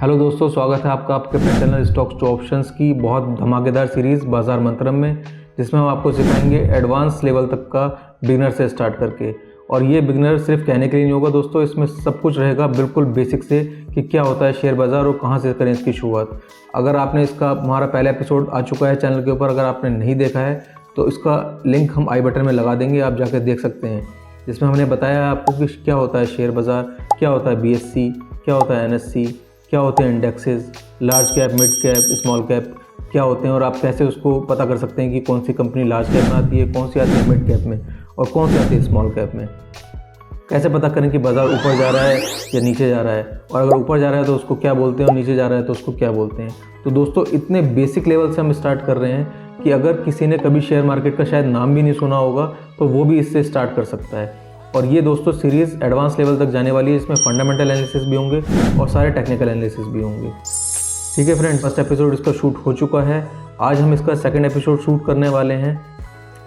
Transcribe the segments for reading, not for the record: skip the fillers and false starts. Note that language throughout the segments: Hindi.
हेलो दोस्तों, स्वागत है आपका आपके अपने चैनल स्टॉक्स टू ऑप्शंस की बहुत धमाकेदार सीरीज़ बाजार मंत्रम में, जिसमें हम आपको सिखाएंगे एडवांस लेवल तक का बिगनर से स्टार्ट करके। और ये बिगनर सिर्फ कहने के लिए नहीं होगा दोस्तों, इसमें सब कुछ रहेगा बिल्कुल बेसिक से कि क्या होता है शेयर बाज़ार और कहाँ से करें इसकी शुरुआत। अगर आपने इसका हमारा पहला एपिसोड आ चुका है चैनल के ऊपर, अगर आपने नहीं देखा है तो इसका लिंक हम आई बटन में लगा देंगे, आप जाकर देख सकते हैं। जिसमें हमने बताया आपको कि क्या होता है शेयर बाज़ार, क्या होता है BSE, क्या होता है NSE, क्या होते हैं indexes, large cap, mid cap, small cap क्या होते हैं, और आप कैसे उसको पता कर सकते हैं कि कौन सी कंपनी लार्ज कैप में आती है, कौन सी आती है मिड कैप में और कौन सी आती है स्मॉल कैप में। कैसे पता करें कि बाज़ार ऊपर जा रहा है या नीचे जा रहा है, और अगर ऊपर जा रहा है तो उसको क्या बोलते हैं और नीचे जा रहा है तो उसको क्या बोलते हैं। तो दोस्तों इतने बेसिक लेवल से हम स्टार्ट कर रहे हैं कि अगर किसी ने कभी शेयर मार्केट का शायद नाम भी नहीं सुना होगा तो वो भी इससे स्टार्ट कर सकता है। और ये दोस्तों सीरीज़ एडवांस लेवल तक जाने वाली है, इसमें फंडामेंटल एनालिसिस भी होंगे और सारे टेक्निकल एनालिसिस भी होंगे। ठीक है फ्रेंड, फर्स्ट एपिसोड इसका शूट हो चुका है, आज हम इसका सेकंड एपिसोड शूट करने वाले हैं।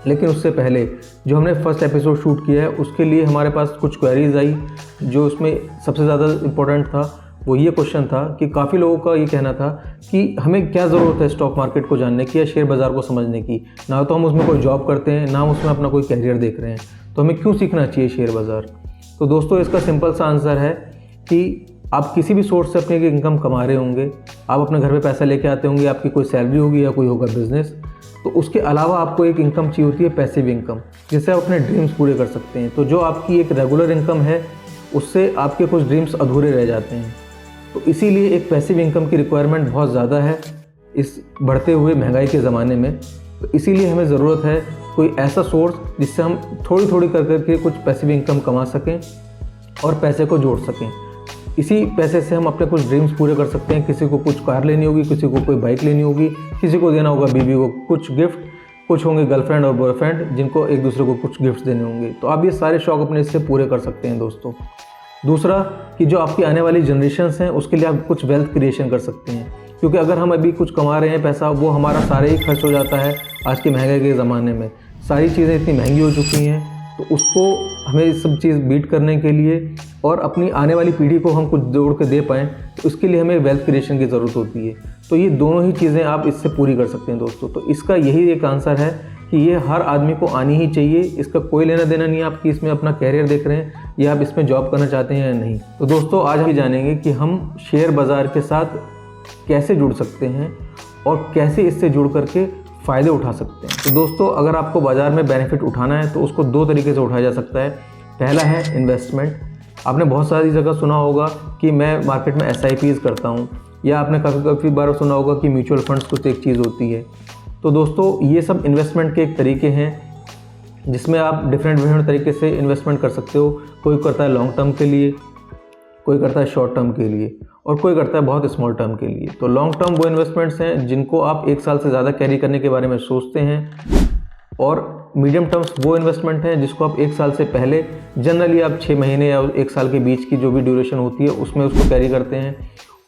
लेकिन उससे पहले जो हमने फर्स्ट एपिसोड शूट किया है उसके लिए हमारे पास कुछ क्वेरीज आई। जो उसमें सबसे ज़्यादा इम्पोर्टेंट था वो ये क्वेश्चन था कि काफ़ी लोगों का ये कहना था कि हमें क्या ज़रूरत है स्टॉक मार्केट को जानने की या शेयर बाज़ार को समझने की। ना तो हम उसमें कोई जॉब करते हैं, ना हम उसमें अपना कोई कैरियर देख रहे हैं, तो हमें क्यों सीखना चाहिए शेयर बाज़ार। तो दोस्तों इसका सिंपल सा आंसर है कि आप किसी भी सोर्स से अपनी इनकम कमा रहे होंगे, आप अपने घर पे पैसा लेके आते होंगे, आपकी कोई सैलरी होगी या कोई होगा बिजनेस, तो उसके अलावा आपको एक इनकम चाहिए होती है पैसिव इनकम, जिससे आप अपने ड्रीम्स पूरे कर सकते हैं। तो जो आपकी एक रेगुलर इनकम है उससे आपके कुछ ड्रीम्स अधूरे रह जाते हैं। तो इसीलिए एक पैसिव इनकम की रिक्वायरमेंट बहुत ज़्यादा है इस बढ़ते हुए महंगाई के ज़माने में। तो इसीलिए हमें ज़रूरत है कोई ऐसा सोर्स जिससे हम थोड़ी थोड़ी कर करके कुछ पैसिव इनकम कमा सकें और पैसे को जोड़ सकें। इसी पैसे से हम अपने कुछ ड्रीम्स पूरे कर सकते हैं। किसी को कुछ कार लेनी होगी, किसी को कोई बाइक लेनी होगी, किसी को देना होगा बीवी को कुछ गिफ्ट, कुछ होंगे गर्लफ्रेंड और बॉयफ्रेंड जिनको एक दूसरे को कुछ गिफ्ट देने होंगे। तो आप ये सारे शौक अपने इससे पूरे कर सकते हैं दोस्तों। दूसरा कि जो आपकी आने वाली जनरेशन्स हैं उसके लिए आप कुछ वेल्थ क्रिएशन कर सकते हैं, क्योंकि अगर हम अभी कुछ कमा रहे हैं पैसा, वो हमारा सारे ही खर्च हो जाता है आज के महंगाई के ज़माने में। सारी चीज़ें इतनी महंगी हो चुकी हैं, तो उसको हमें ये सब चीज़ बीट करने के लिए और अपनी आने वाली पीढ़ी को हम कुछ जोड़ के दे पाएँ, तो उसके लिए हमें वेल्थ क्रिएशन की ज़रूरत होती है। तो ये दोनों ही चीज़ें आप इससे पूरी कर सकते हैं दोस्तों। तो इसका यही एक आंसर है कि ये हर आदमी को आनी ही चाहिए। इसका कोई लेना देना नहीं है आपकी इसमें अपना कैरियर देख रहे हैं या आप इसमें जॉब करना चाहते हैं या नहीं। तो दोस्तों आज हम जानेंगे कि हम शेयर बाज़ार के साथ कैसे जुड़ सकते हैं और कैसे इससे जुड़ करके फ़ायदे उठा सकते हैं। तो दोस्तों अगर आपको बाज़ार में बेनिफिट उठाना है तो उसको दो तरीके से उठाया जा सकता है। पहला है इन्वेस्टमेंट। आपने बहुत सारी जगह सुना होगा कि मैं मार्केट में SIPs करता हूँ, या आपने काफ़ी बार सुना होगा कि म्यूचुअल फंड्स कुछ एक चीज़ होती है। तो दोस्तों ये सब इन्वेस्टमेंट के एक तरीके हैं जिसमें आप डिफरेंट तरीके से इन्वेस्टमेंट कर सकते हो। कोई करता है लॉन्ग टर्म के लिए, कोई करता है शॉर्ट टर्म के लिए, और कोई करता है बहुत स्मॉल टर्म के लिए। तो लॉन्ग टर्म वो इन्वेस्टमेंट्स हैं जिनको आप 1 साल से ज़्यादा कैरी करने के बारे में सोचते हैं, और मीडियम टर्म्स वो इन्वेस्टमेंट हैं जिसको आप 1 साल से पहले, जनरली आप 6 महीने या 1 साल के बीच की जो भी ड्यूरेशन होती है उसमें उसको कैरी करते हैं।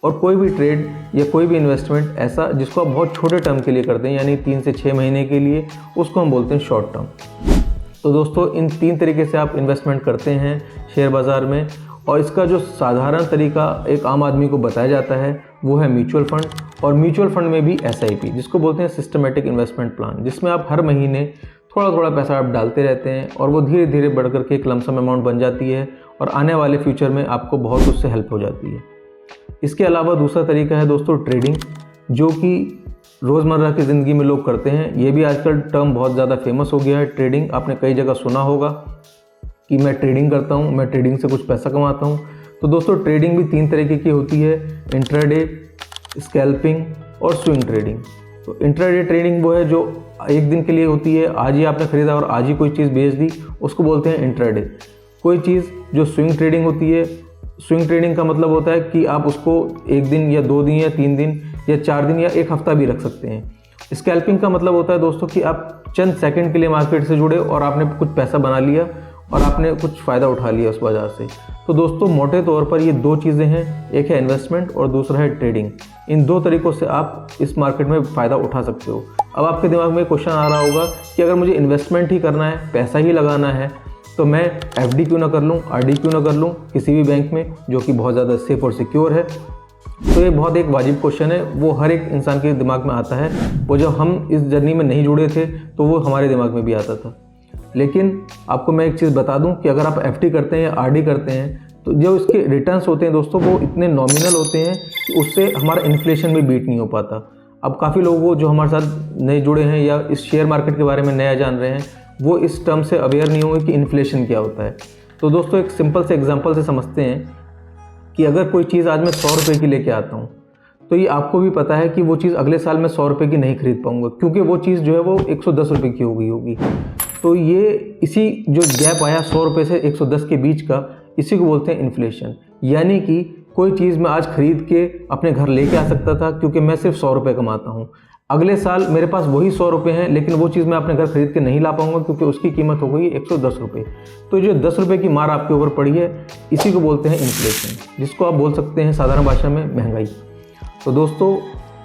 और कोई भी ट्रेड या कोई भी इन्वेस्टमेंट ऐसा जिसको आप बहुत छोटे टर्म के लिए करते हैं, यानी 3 से 6 महीने के लिए, उसको हम बोलते हैं शॉर्ट टर्म। तो दोस्तों इन 3 तरीके से आप इन्वेस्टमेंट करते हैं शेयर बाज़ार में। और इसका जो साधारण तरीका एक आम आदमी को बताया जाता है वो है म्यूचुअल फंड, और म्यूचुअल फंड में भी SIP जिसको बोलते हैं सिस्टमेटिक इन्वेस्टमेंट प्लान, जिसमें आप हर महीने थोड़ा थोड़ा पैसा आप डालते रहते हैं और वो धीरे धीरे बढ़ करके एक लमसम अमाउंट बन जाती है और आने वाले फ्यूचर में आपको बहुत उससे हेल्प हो जाती है। इसके अलावा दूसरा तरीका है दोस्तों ट्रेडिंग, जो कि रोज़मर्रा की ज़िंदगी में लोग करते हैं। ये भी आजकल टर्म बहुत ज़्यादा फेमस हो गया है ट्रेडिंग। आपने कई जगह सुना होगा कि मैं ट्रेडिंग करता हूँ, मैं ट्रेडिंग से कुछ पैसा कमाता हूँ। तो दोस्तों ट्रेडिंग भी 3 तरीके की होती है, इंट्राडे, स्कैल्पिंग और स्विंग ट्रेडिंग। तो इंट्राडे ट्रेडिंग वो है जो 1 दिन के लिए होती है, आज ही आपने ख़रीदा और आज ही कोई चीज़ बेच दी, उसको बोलते हैं इंट्राडे। कोई चीज़ जो स्विंग ट्रेडिंग होती है, स्विंग ट्रेडिंग का मतलब होता है कि आप उसको 1 दिन या 2 दिन या 3 दिन या 4 दिन या 1 हफ्ता भी रख सकते हैं। स्कैल्पिंग का मतलब होता है दोस्तों कि आप चंद सेकंड के लिए मार्केट से जुड़े और आपने कुछ पैसा बना लिया और आपने कुछ फ़ायदा उठा लिया उस बाज़ार से। तो दोस्तों मोटे तौर पर ये 2 चीज़ें हैं, एक है इन्वेस्टमेंट और दूसरा है ट्रेडिंग। इन 2 तरीक़ों से आप इस मार्केट में फ़ायदा उठा सकते हो। अब आपके दिमाग में क्वेश्चन आ रहा होगा कि अगर मुझे इन्वेस्टमेंट ही करना है, पैसा ही लगाना है, तो मैं FD क्यों ना कर लूँ, RD क्यों ना कर लूँ किसी भी बैंक में जो कि बहुत ज़्यादा सेफ और सिक्योर है। तो ये बहुत एक वाजिब क्वेश्चन है, वो हर एक इंसान के दिमाग में आता है। वो जब हम इस जर्नी में नहीं जुड़े थे तो वो हमारे दिमाग में भी आता था। लेकिन आपको मैं एक चीज़ बता दूं कि अगर आप एफडी करते हैं या आरडी करते हैं तो जो इसके रिटर्न्स होते हैं दोस्तों वो इतने नॉमिनल होते हैं कि उससे हमारा इन्फ्लेशन भी बीट नहीं हो पाता। अब काफ़ी लोगों जो हमारे साथ नए जुड़े हैं या इस शेयर मार्केट के बारे में नया जान रहे हैं वो इस टर्म से अवेयर नहीं होंगे कि इन्फ्लेशन क्या होता है। तो दोस्तों एक सिंपल से एग्जांपल से समझते हैं कि अगर कोई चीज़ आज मैं 100 रुपये की लेके आता हूँ तो ये आपको भी पता है कि वो चीज़ अगले साल मैं 100 रुपये की नहीं खरीद पाऊँगा, क्योंकि वो चीज़ जो है वो 110 रुपये की हो गई होगी। तो ये इसी जो गैप आया 100 रुपये से 110 के बीच का, इसी को बोलते हैं इन्फ्लेशन। यानी कि कोई चीज़ मैं आज खरीद के अपने घर लेके आ सकता था क्योंकि मैं सिर्फ 100 रुपये कमाता हूँ, अगले साल मेरे पास वही 100 रुपये हैं लेकिन वो चीज़ मैं अपने घर खरीद के नहीं ला पाऊंगा क्योंकि उसकी कीमत हो गई 110 रुपये। तो जो 10 रुपये की मार आपके ऊपर पड़ी है इसी को बोलते हैं इन्फ्लेशन, जिसको आप बोल सकते हैं साधारण भाषा में महंगाई। तो दोस्तों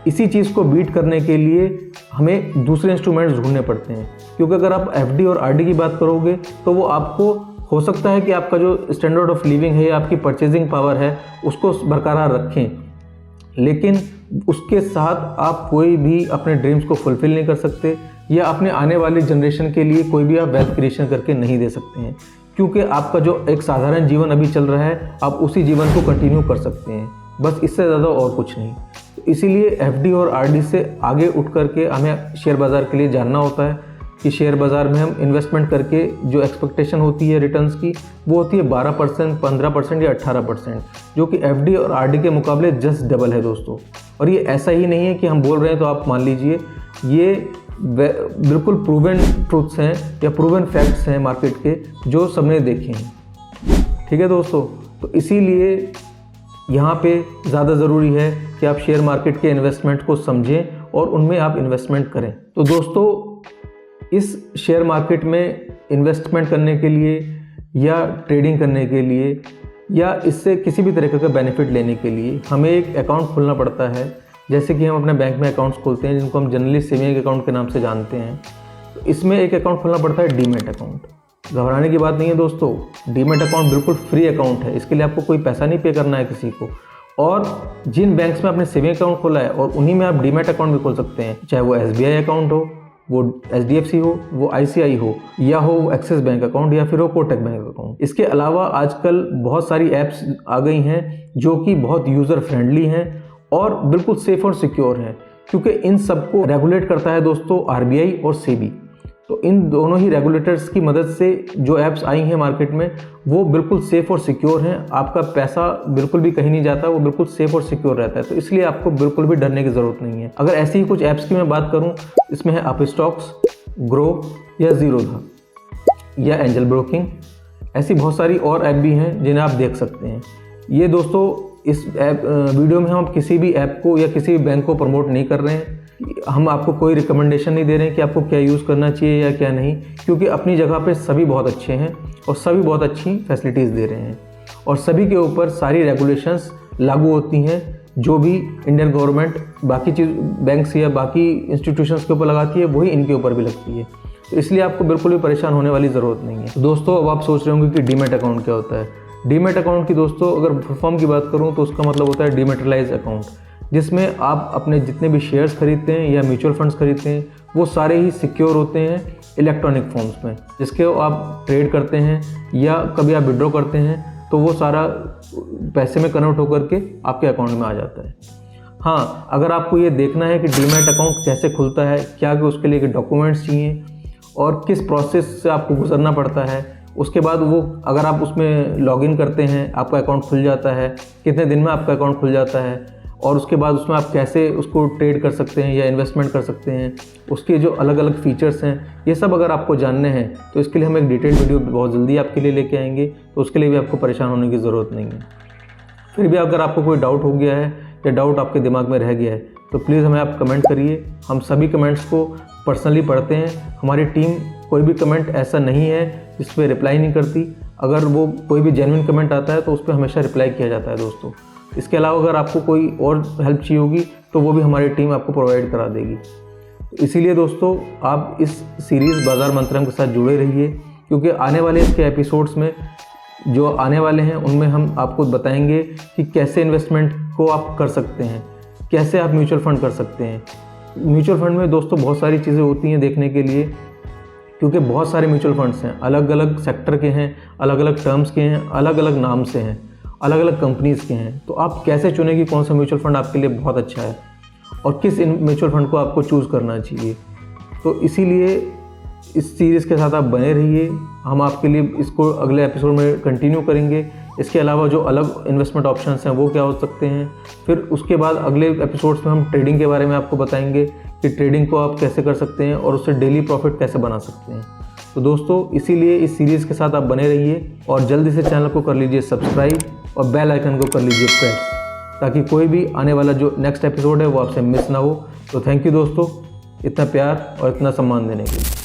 इसी चीज़ को बीट करने के लिए हमें दूसरे इंस्ट्रूमेंट्स ढूंढने पड़ते हैं, क्योंकि अगर आप एफडी और आरडी की बात करोगे तो वो आपको हो सकता है कि आपका जो स्टैंडर्ड ऑफ लिविंग है या आपकी परचेजिंग पावर है उसको बरकरार रखें, लेकिन उसके साथ आप कोई भी अपने ड्रीम्स को फुलफिल नहीं कर सकते या अपने आने वाली जनरेशन के लिए कोई भी आप वेल्थ क्रिएशन करके नहीं दे सकते हैं, क्योंकि आपका जो एक साधारण जीवन अभी चल रहा है आप उसी जीवन को कंटिन्यू कर सकते हैं, बस इससे ज़्यादा और कुछ नहीं। तो इसीलिए एफडी और आरडी से आगे उठ करके हमें शेयर बाज़ार के लिए जानना होता है कि शेयर बाज़ार में हम इन्वेस्टमेंट करके जो एक्सपेक्टेशन होती है रिटर्न्स की वो होती है 12%, 15% या 18%, जो कि एफडी और आरडी के मुकाबले जस्ट डबल है दोस्तों। और ये ऐसा ही नहीं है कि हम बोल रहे हैं तो आप मान लीजिए, ये बिल्कुल प्रूवन ट्रूथ्स हैं या प्रूवन फैक्ट्स हैं मार्केट के जो सबने देखे हैं। ठीक है दोस्तों, तो इसीलिए यहाँ पे ज़्यादा ज़रूरी है कि आप शेयर मार्केट के इन्वेस्टमेंट को समझें और उनमें आप इन्वेस्टमेंट करें। तो दोस्तों इस शेयर मार्केट में इन्वेस्टमेंट करने के लिए या ट्रेडिंग करने के लिए या इससे किसी भी तरीके का बेनिफिट लेने के लिए हमें एक अकाउंट खोलना पड़ता है, जैसे कि हम अपने बैंक में अकाउंट्स खोलते हैं जिनको हम जनरली सेविंग अकाउंट के नाम से जानते हैं। तो इसमें एक अकाउंट खोलना पड़ता है डीमैट अकाउंट। घबराने की बात नहीं है दोस्तों, डीमैट अकाउंट बिल्कुल फ्री अकाउंट है, इसके लिए आपको कोई पैसा नहीं पे करना है किसी को। और जिन बैंक्स में आपने सेविंग अकाउंट खोला है और उन्हीं में आप डीमैट अकाउंट भी खोल सकते हैं, चाहे वो SBI अकाउंट हो, वो HDFC हो, वो ICI हो, या हो एक्सिस बैंक अकाउंट, या फिर हो कोटक बैंक अकाउंट। इसके अलावा आजकल बहुत सारी ऐप्स आ गई हैं जो कि बहुत यूज़र फ्रेंडली हैं और बिल्कुल सेफ और सिक्योर हैं, क्योंकि इन सबको रेगुलेट करता है दोस्तों RBI और SEBI। तो इन दोनों ही रेगुलेटर्स की मदद से जो ऐप्स आई हैं मार्केट में वो बिल्कुल सेफ़ और सिक्योर हैं। आपका पैसा बिल्कुल भी कहीं नहीं जाता, वो बिल्कुल सेफ़ और सिक्योर रहता है, तो इसलिए आपको बिल्कुल भी डरने की ज़रूरत नहीं है। अगर ऐसी ही कुछ ऐप्स की मैं बात करूं, इसमें है अपस्टॉक्स, ग्रो या ज़ीरोधा या एंजल ब्रोकिंग, ऐसी बहुत सारी और ऐप भी हैं जिन्हें आप देख सकते हैं। ये दोस्तों इस वीडियो में हम किसी भी ऐप को या किसी भी बैंक को प्रमोट नहीं कर रहे हैं, हम आपको कोई रिकमेंडेशन नहीं दे रहे हैं कि आपको क्या यूज़ करना चाहिए या क्या नहीं, क्योंकि अपनी जगह पे सभी बहुत अच्छे हैं और सभी बहुत अच्छी फैसिलिटीज़ दे रहे हैं और सभी के ऊपर सारी रेगुलेशंस लागू होती हैं जो भी इंडियन गवर्नमेंट बाकी चीज़ बैंक्स या बाकी इंस्टीट्यूशंस के ऊपर लगाती है वही इनके ऊपर भी लगती है। तो इसलिए आपको बिल्कुल भी परेशान होने वाली ज़रूरत नहीं है। तो दोस्तों अब आप सोच रहे होंगे कि डीमैट अकाउंट क्या होता है। डीमैट अकाउंट की दोस्तों अगर फुल फॉर्म की बात करूँ तो उसका मतलब होता है डीमैटेरियलाइज अकाउंट, जिसमें आप अपने जितने भी शेयर्स खरीदते हैं या म्यूचुअल फंड्स खरीदते हैं वो सारे ही सिक्योर होते हैं इलेक्ट्रॉनिक फॉर्म्स में, जिसके आप ट्रेड करते हैं या कभी आप विड्रॉ करते हैं तो वो सारा पैसे में कन्वर्ट होकर के आपके अकाउंट में आ जाता है। हाँ, अगर आपको ये देखना है कि डीमैट अकाउंट कैसे खुलता है, क्या कि उसके लिए डॉक्यूमेंट्स चाहिए और किस प्रोसेस से आपको गुजरना पड़ता है, उसके बाद वो अगर आप उसमें लॉगिन करते हैं आपका अकाउंट खुल जाता है, कितने दिन में आपका अकाउंट खुल जाता है और उसके बाद उसमें आप कैसे उसको ट्रेड कर सकते हैं या इन्वेस्टमेंट कर सकते हैं, उसके जो अलग अलग फीचर्स हैं, ये सब अगर आपको जानने हैं तो इसके लिए हम एक डिटेल्ड वीडियो बहुत जल्दी आपके लिए लेके आएंगे, तो उसके लिए भी आपको परेशान होने की ज़रूरत नहीं है। फिर भी अगर आपको कोई डाउट हो गया है या डाउट आपके दिमाग में रह गया है तो प्लीज़ हमें आप कमेंट करिए, हम सभी कमेंट्स को पर्सनली पढ़ते हैं। हमारी टीम कोई भी कमेंट ऐसा नहीं है जिस पर रिप्लाई नहीं करती, अगर वो कोई भी जेन्युइन कमेंट आता है तो उस पर हमेशा रिप्लाई किया जाता है दोस्तों। इसके अलावा अगर आपको कोई और हेल्प चाहिए होगी तो वो भी हमारी टीम आपको प्रोवाइड करा देगी। तो इसीलिए दोस्तों आप इस सीरीज़ बाज़ार मंत्रम के साथ जुड़े रहिए, क्योंकि आने वाले इसके एपिसोड्स में जो आने वाले हैं उनमें हम आपको बताएंगे कि कैसे इन्वेस्टमेंट को आप कर सकते हैं, कैसे आप म्यूचुअल फंड कर सकते हैं। म्यूचुअल फंड में दोस्तों बहुत सारी चीज़ें होती हैं देखने के लिए, क्योंकि बहुत सारे म्यूचुअल फंड्स हैं, अलग अलग सेक्टर के हैं, अलग अलग टर्म्स के हैं, अलग अलग नाम से हैं, अलग अलग कंपनीज़ के हैं। तो आप कैसे चुनें कि कौन सा म्यूचुअल फंड आपके लिए बहुत अच्छा है और किस म्यूचुअल फंड को आपको चूज़ करना चाहिए। तो इसीलिए इस सीरीज़ के साथ आप बने रहिए। हम आपके लिए इसको अगले एपिसोड में कंटिन्यू करेंगे। इसके अलावा जो अलग इन्वेस्टमेंट ऑप्शंस हैं वो क्या हो सकते हैं। फिर उसके बाद अगले एपिसोड्स में हम ट्रेडिंग के बारे में आपको बताएंगे कि ट्रेडिंग को आप कैसे कर सकते हैं और उससे डेली प्रॉफिट कैसे बना सकते हैं। तो दोस्तों इसीलिए इस सीरीज़ के साथ आप बने रहिए और जल्दी से चैनल को कर लीजिए सब्सक्राइब और बेल आइकन को कर लीजिए प्रेस, ताकि कोई भी आने वाला जो नेक्स्ट एपिसोड है वो आपसे मिस ना हो। तो थैंक यू दोस्तों, इतना प्यार और इतना सम्मान देने के लिए।